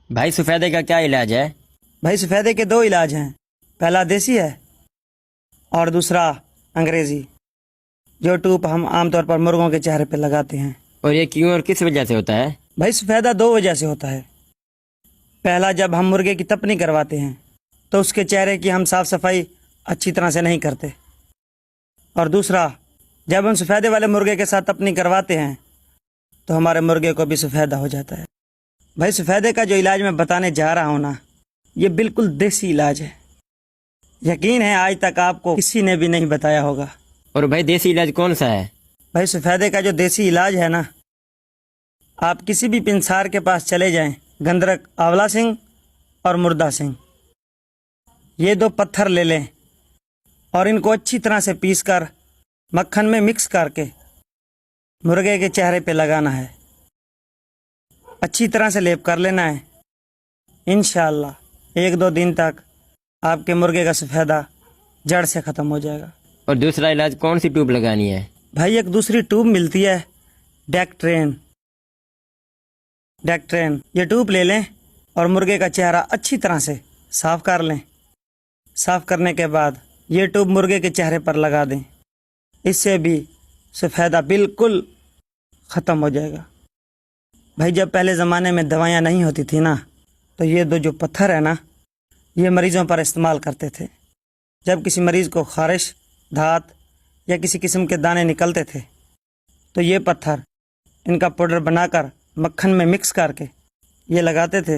بھائی سفیدے کا کیا علاج ہے؟ بھائی سفیدے کے دو علاج ہیں، پہلا دیسی ہے اور دوسرا انگریزی، جو ٹوپ ہم عام طور پر مرغوں کے چہرے پہ لگاتے ہیں۔ اور یہ کیوں اور کس وجہ سے ہوتا ہے؟ بھائی سفیدہ دو وجہ سے ہوتا ہے۔ پہلا، جب ہم مرغے کی تپنی کرواتے ہیں تو اس کے چہرے کی ہم صاف صفائی اچھی طرح سے نہیں کرتے، اور دوسرا، جب ہم سفیدے والے مرغے کے ساتھ تپنی کرواتے ہیں تو ہمارے مرغے کو بھی سفیدہ ہو جاتا ہے۔ بھائی سفیدے کا جو علاج میں بتانے جا رہا ہوں نا، یہ بالکل دیسی علاج ہے، یقین ہے آج تک آپ کو کسی نے بھی نہیں بتایا ہوگا۔ اور بھائی دیسی علاج کون سا ہے؟ بھائی سفیدے کا جو دیسی علاج ہے نا، آپ کسی بھی پنسار کے پاس چلے جائیں، گندرک آولا سنگھ اور مردہ سنگھ، یہ دو پتھر لے لیں اور ان کو اچھی طرح سے پیس کر مکھن میں مکس کر کے مرغے کے چہرے پہ لگانا ہے، اچھی طرح سے لیپ کر لینا ہے۔ انشاءاللہ 1-2 دن تک آپ کے مرغے کا سفیدہ جڑ سے ختم ہو جائے گا۔ اور دوسرا علاج کون سی ٹیوب لگانی ہے؟ بھائی ایک دوسری ٹیوب ملتی ہے، ڈیکٹرین، یہ ٹیوب لے لیں اور مرغے کا چہرہ اچھی طرح سے صاف کر لیں۔ صاف کرنے کے بعد یہ ٹیوب مرغے کے چہرے پر لگا دیں، اس سے بھی سفیدہ بالکل ختم ہو جائے گا۔ بھائی جب پہلے زمانے میں دوائیاں نہیں ہوتی تھی نا، تو یہ دو جو پتھر ہے نا، یہ مریضوں پر استعمال کرتے تھے۔ جب کسی مریض کو خارش، دھات یا کسی قسم کے دانے نکلتے تھے تو یہ پتھر ان کا پاؤڈر بنا کر مکھن میں مکس کر کے یہ لگاتے تھے،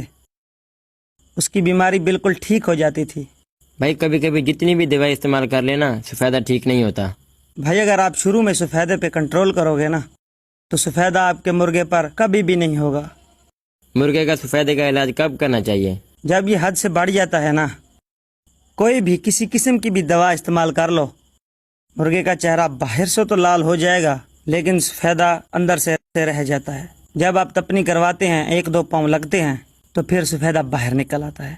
اس کی بیماری بالکل ٹھیک ہو جاتی تھی۔ بھائی کبھی کبھی جتنی بھی دوائی استعمال کر لینا سفیدہ ٹھیک نہیں ہوتا۔ بھائی اگر آپ شروع میں سفیدے پہ کنٹرول کرو گے نا، تو سفیدہ آپ کے مرغے پر کبھی بھی نہیں ہوگا۔ مرغے کا سفیدے کا علاج کب کرنا چاہیے؟ جب یہ حد سے بڑھ جاتا ہے نا، کوئی بھی کسی قسم کی بھی دوا استعمال کر لو، مرغے کا چہرہ باہر سے تو لال ہو جائے گا لیکن سفیدہ اندر سے رہ جاتا ہے۔ جب آپ تپنی کرواتے ہیں، 1-2 پاؤں لگتے ہیں تو پھر سفیدہ باہر نکل آتا ہے۔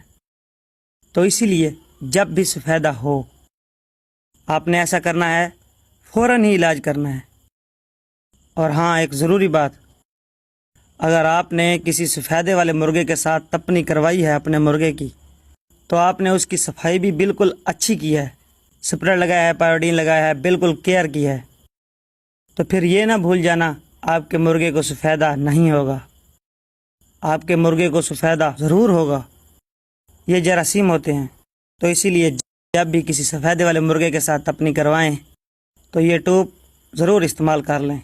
تو اسی لیے جب بھی سفیدہ ہو، آپ نے ایسا کرنا ہے، فوراً ہی علاج کرنا ہے۔ اور ہاں ایک ضروری بات، اگر آپ نے کسی سفیدے والے مرغے کے ساتھ تپنی کروائی ہے اپنے مرغے کی، تو آپ نے اس کی صفائی بھی بالکل اچھی کی ہے، سپرے لگایا ہے، پائیوڈین لگایا ہے، بالکل کیئر کی ہے، تو پھر یہ نہ بھول جانا آپ کے مرغے کو سفیدہ نہیں ہوگا، آپ کے مرغے کو سفیدہ ضرور ہوگا۔ یہ جراثیم ہوتے ہیں، تو اسی لیے جب بھی کسی سفیدے والے مرغے کے ساتھ تپنی کروائیں تو یہ ٹوپ ضرور استعمال کر لیں۔